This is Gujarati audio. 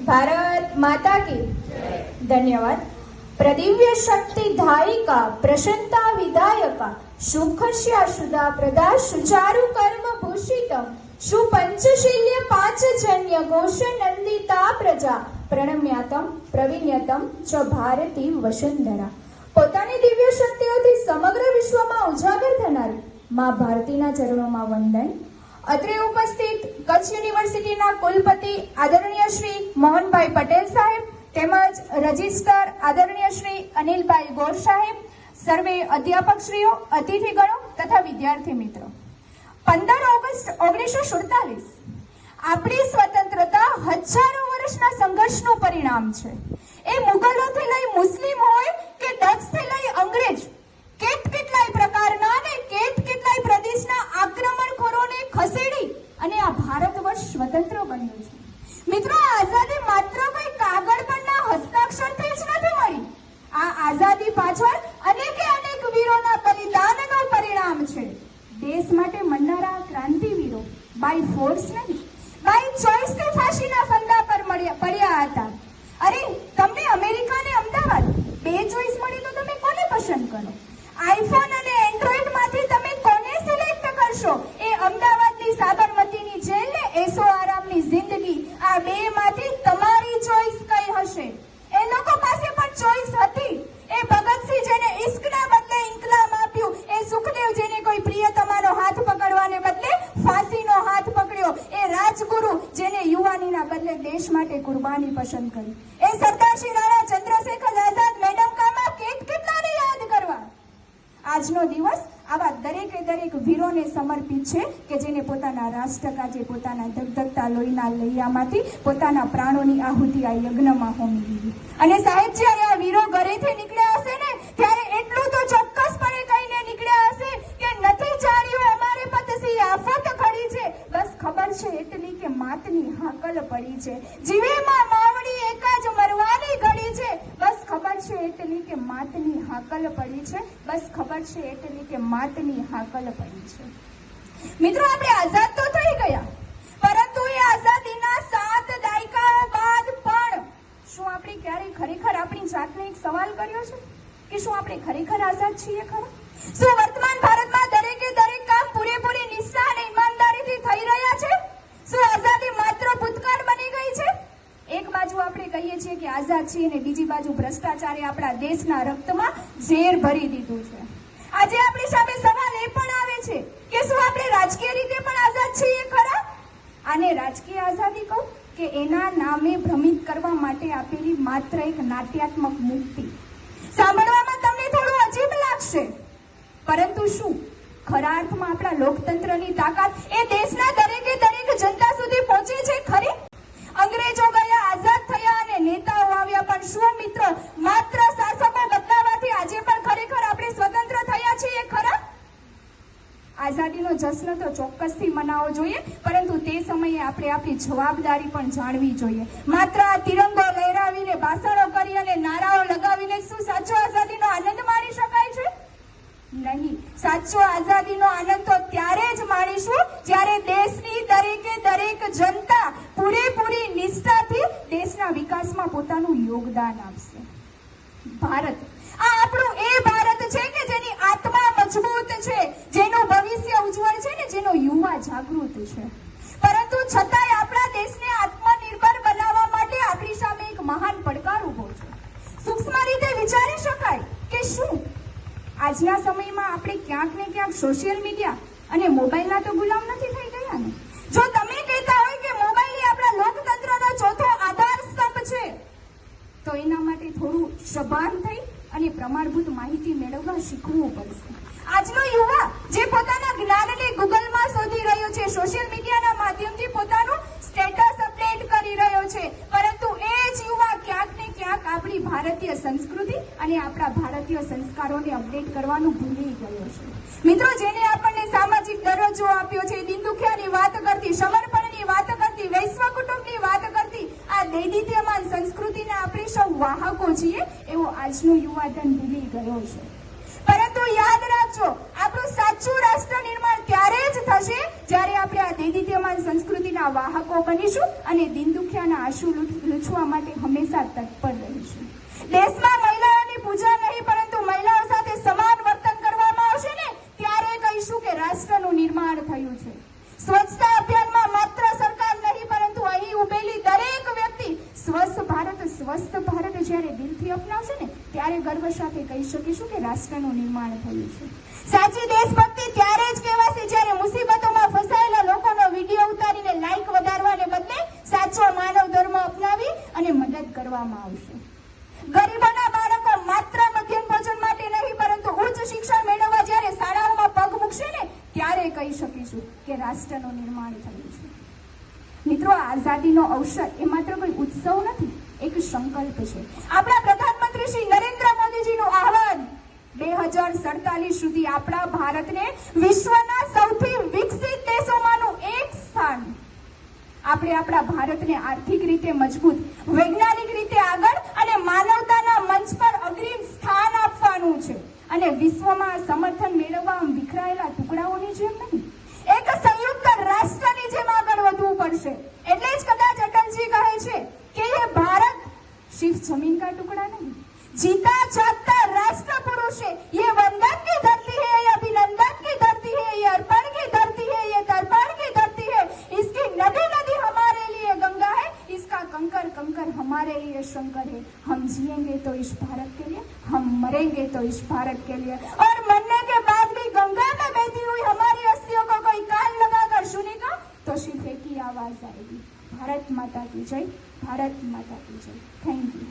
भारत माता की धन्यवाद। प्रदिव्य शक्ति धायिका प्रसन्नता विधायका सुखस्या सुधा प्रदा सुचारु कर्म भूषितम सुपंचशील्य पांचजन्य घोष नंदिता प्रजा प्रणम्यातम प्रविण्यतम च भारती वसुंधरा। પોતાની દિવ્ય શક્તિઓથી સમગ્ર વિશ્વમાં ઉજાગર થનારી માં ભારતીના ચરણોમાં વંદન। અત્રે ઉપસ્થિત કચ્છ યુનિવર્સિટીના કુલપતિ આદરણીય શ્રી મોહનભાઈ પટેલ સાહેબ તેમજ રજિસ્ટ્રાર આદરણીય શ્રી અનિલભાઈ ગોર સાહેબ, સર્વે અધ્યાપકશ્રીઓ, અતિથિગણો તથા વિદ્યાર્થી મિત્રો, 15 ઓગસ્ટ 1947 આપણી સ્વતંત્રતા હજારો વર્ષના સંઘર્ષનું પરિણામ છે। એ મુગલોથી લઈ મુસ્લિમ હોય કે ડચથી લઈ અંગ્રેજ, કેટલાય પ્રકારના અને કેટલાય પ્રદેશના આક્રમણખોરોને ખસેડી અને આ ભારત વર્ષ સ્વતંત્ર બન્યું છે। મિત્રો, આ આઝાદી માત્ર કોઈ કાગળ પરના હસ્તાક્ષરથી જ નથી મળી। આ આઝાદી પાછળ અનેક વીરોના બલિદાનનું પરિણામ છે। દેશ માટે મરનારા ક્રાંતિવીરો બાય ફોર્સ નહીં, બાય ચોઇસથી ફાંસીના ફંદા પર પડ્યા હતા। અરે, તમને અમેરિકા અને અમદાવાદ બે ચોઇસ મળી તો તમે કોને પસંદ કરો? આઈફોન અને એન્ડ્રોઈડ માંથી તમે કોને સિલેક્ટ કરશો? એ અમદાવાદની સાબરમતીની જેલ ને એસો આરામની જિંદગી, આ બે માંથી તમારી ચોઇસ કઈ હશે? એ લોકો પાસે પણ ચોઇસ હતી। એ ભગતસિંહ જેને ઇશ્કના બદલે ઇન્કલાબ આપ્યું, એ સુખદેવ જેને કોઈ પ્રિયતમાનો હાથ પકડવાને બદલે ફાંસીનો હાથ પકડ્યો, એ રાજગુરુ જેને યુવાનીના બદલે દેશ માટે કુરબાની પસંદ કરી, એ સરદાર શ્રી રાણા ચંદ્રશેખર આઝાદ મેડમ કામા કેટલાને યાદ કરવા। આજનો દિવસ આવા દરેક વીરોને સમર્પિત છે કે જેને પોતાના રાષ્ટ્ર કાજે પોતાના ધગધગતા લોહીના લૈયામાંથી પોતાના પ્રાણોની આહુતિ આ યજ્ઞમાં હોમી દીધી। અને સાહેબ, જ્યારે આ વીરો ઘરેથી નીકળ્યા હશે ને, ત્યારે એટલું તો ચોક્કસપણે કહીને નીકળ્યા હશે કે નથી જાણ્યું અમારે પતસી આફત ખડી છે, બસ ખબર છે એટલી કે માતની હાકલ પડી છે। જીવેમાં માવડી એક જ મરવાની ઘડી છે, બસ ખબર છે એટલી કે માતની હાકલ પડી છે, બસ ખબર છે એટલી કે માતની હાકલ પડી છે। મિત્રો, આપણે આઝાદ તો થઈ ગયા, પરંતુ એ આઝાદીના 7 દાયકાઓ બાદ પણ શું આપણે ક્યારેય ખરેખર આપણી જાતને એક સવાલ કર્યો છે કે શું આપણે ખરેખર આઝાદ છીએ ખરા? શું વર્તમાન ભારતમાં દરેક કામ પૂરેપૂરી નિષ્ઠા અને ઈમાનદારીથી થઈ રહ્યા છે? શું આઝાદી માત્ર ભૂતકાળ બની ગઈ છે? એક બાજુ આપણે કહીએ છીએ કે આઝાદ છીએ અને બીજી બાજુ ભ્રષ્ટાચારે આપણા દેશના રક્તમાં ઝેર ભરી દીધું છે। આજે આપણી સામે સવાલ એ પણ આવે છે કે શું આપણે રાજકીય રીતે પણ આઝાદ છીએ ખરા? આને રાજકીય આઝાદી કહું કે એના નામે ભ્રમિત કરવા માટે આપેલી માત્ર એક નાટ્યાત્મક મુક્તિ? સાંભળવામાં તમને થોડું અજીબ લાગશે, પરંતુ શું ખરા અર્થમાં આપણા લોકતંત્રની તાકાત એ દેશના દરેક જનતા સુધી પહોંચે છે ખરી? અંગ્રેજો ગયા, આઝાદ થયા અને નેતાઓ આવ્યા, પણ શું મિત્રો માત્ર શાસકો બદલાવાથી આજે પણ ખરેખર આપણે સ્વતંત્ર થયા છીએ ખરા? આઝાદીનો જશ્ન તો ચોક્કસથી મનાવવો જોઈએ, પરંતુ તે સમયે આપણે આપણી જવાબદારી પણ જાણવી જોઈએ। માત્ર આ તિરંગો લહેરાવીને, ભાષણો કરી અને નારાઓ લગાવીને શું સાચો આઝાદીનો આનંદ માણી શકાય છે? નહીં। સાચો આઝાદીનો આનંદ તો ત્યારે જ માણીશું જ્યારે દેશની દરેક જનતા પૂરેપૂરી નિષ્ઠાથી દેશના વિકાસમાં પોતાનું યોગદાન આપશે। ભારત, આ આપણું એ ભારત છે કે જેની આત્મા મજબૂત છે, જેનું ભવિષ્ય ઉજ્જવળ છે ને જેનો યુવા જાગૃત છે, પરંતુ છતાંય આપણા દેશને આત્મનિર્ભર બનાવવા માટે આપણી સામે એક મહાન પડકાર ઉભો છે। સૂક્ષ્મ રીતે વિચારી શકાય કે શું આજના સમયમાં આપણે ક્યાંક ને ક્યાંક સોશિયલ મીડિયા અને મોબાઈલના તો ગુલામ નથી થઈ ગયા ને? જો તમે કહેતા હોય કે મોબાઈલ એ આપણા લોકતંત્રનો ચોથો આધાર સ્તંભ છે, તો એના માટે થોડું સભાન થઈ અને પ્રમાણભૂત માહિતી મેળવવા શીખવું પડશે। આજનો યુવા જે પોતાના જ્ઞાનને ગૂગલમાં શોધી રહ્યો છે, સોશિયલ મીડિયાના માધ્યમથી પોતાનું સ્ટેટસ અપડેટ કરી રહ્યો છે, પરંતુ એ જ યુવા ક્યાંક ને ક્યાંક આપણી ભારતીય સંસ્કૃતિ અને આપણા ભારતીય સંસ્કારોને અપડેટ કરવાનું ભૂલી ગયો છે। મિત્રો, જેને આપણને સામાજિક દરજ્જો આપ્યો છે, દીન દુખિયાની વાત કરતી, સમર્પણની વાત કરતી, વૈશ્વ કુટુંબની વાત કરતી આ દૈદિત્યમાન સંસ્કૃતિના આપણે સૌ વાહકો છીએ એવો આજનો યુવાધન ભૂલી ગયો છે। પરંતુ મિત્રો યાદ રાખજો, આપણું સાચું રાષ્ટ્ર નિર્માણ ત્યારે જ થશે જ્યારે આપણે આ દૈદિત્યમાન સંસ્કૃતિના વાહકો બનીશું અને દીન દુખિયાના આંસુ લૂછવા માટે હંમેશા તત્પર રહીશું. દેશમાં મહિલાઓની પૂજા નહીં પરંતુ મહિલાઓ સાથે સમાન વર્તન કરવામાં આવશે ને ત્યારે કહીશું કે રાષ્ટ્રનું નિર્માણ થયું છે. સ્વચ્છતા અભિયાનમાં માત્ર સરકાર નહીં પરંતુ અહીં ઉભેલી દરેક વ્યક્તિ સ્વસ્થ ભારત જ્યારે દિલથી અપનાવશે ને ત્યારે ગર્વ સાથે કહી શકીશું કે રાષ્ટ્રનું નિર્માણ થયું છે. સાચી દેશભક્તિ ત્યારે જ કહેવાશે જ્યારે મુસીબતોમાં ફસાયેલા લોકોનો વિડીયો ઉતારીને લાઈક વધારવાને બદલે સાચો માનવ ધર્મ અપનાવી અને મદદ કરવામાં આવશે. ગરીબોના બાળકો માત્ર મધ્યાહન ભોજન માટે નહીં પરંતુ ઉચ્ચ શિક્ષણ મેળવવા જ્યારે શાળાઓમાં પગ મૂકશે ને ત્યારે કહી શકીશું કે રાષ્ટ્રનું નિર્માણ થયું છે. મિત્રો, આઝાદીનો અવસર એ માત્ર કોઈ ઉત્સવ નથી, એક સંકલ્પ છે. આપણા પ્રધાનમંત્રી શ્રી નરેન્દ્ર મોદીજીનું આહવાન 2047 સુધી આપણા ભારતને વિશ્વના સૌથી વિકસિત દેશોમાંનું એક સ્થાન, આપણે આપણા ભારતને આર્થિક રીતે મજબૂત, વૈજ્ઞાનિક રીતે આગળ અને માનવતાના મંચ પર અગ્રીમ સ્થાન આપવાનું છે. અને વિશ્વમાં સમર્થન મેળવવા વિખરાયેલા ટુકડાઓની જેમ નહીં, એક સંયુક્ત રાષ્ટ્રની જેમ આગળ વધવું પડશે. એટલે જ કદાચ અટલજી કહે છે કે ये भारत सिर्फ जमीन का टुकड़ा नहीं, जीता जागता राष्ट्र पुरुष है. ये वंदन की धरती है, ये अभिनंदन की धरती है, ये अर्पण की धरती है, ये तर्पण की धरती है. इसकी नदी नदी हमारे लिए गंगा है, इसका कंकर कंकर हमारे लिए शंकर है. हम जिएंगे तो इस भारत के लिए, हम मरेंगे तो इस भारत के लिए. और मरने के बाद भी गंगा में बहती हुई हमारी अस्थियों को कोई कान लगाकर सुनेगा तो सिर्फ एक ही आवाज आएगी, भारत माता की जय, भारत माता की जय. Thank you.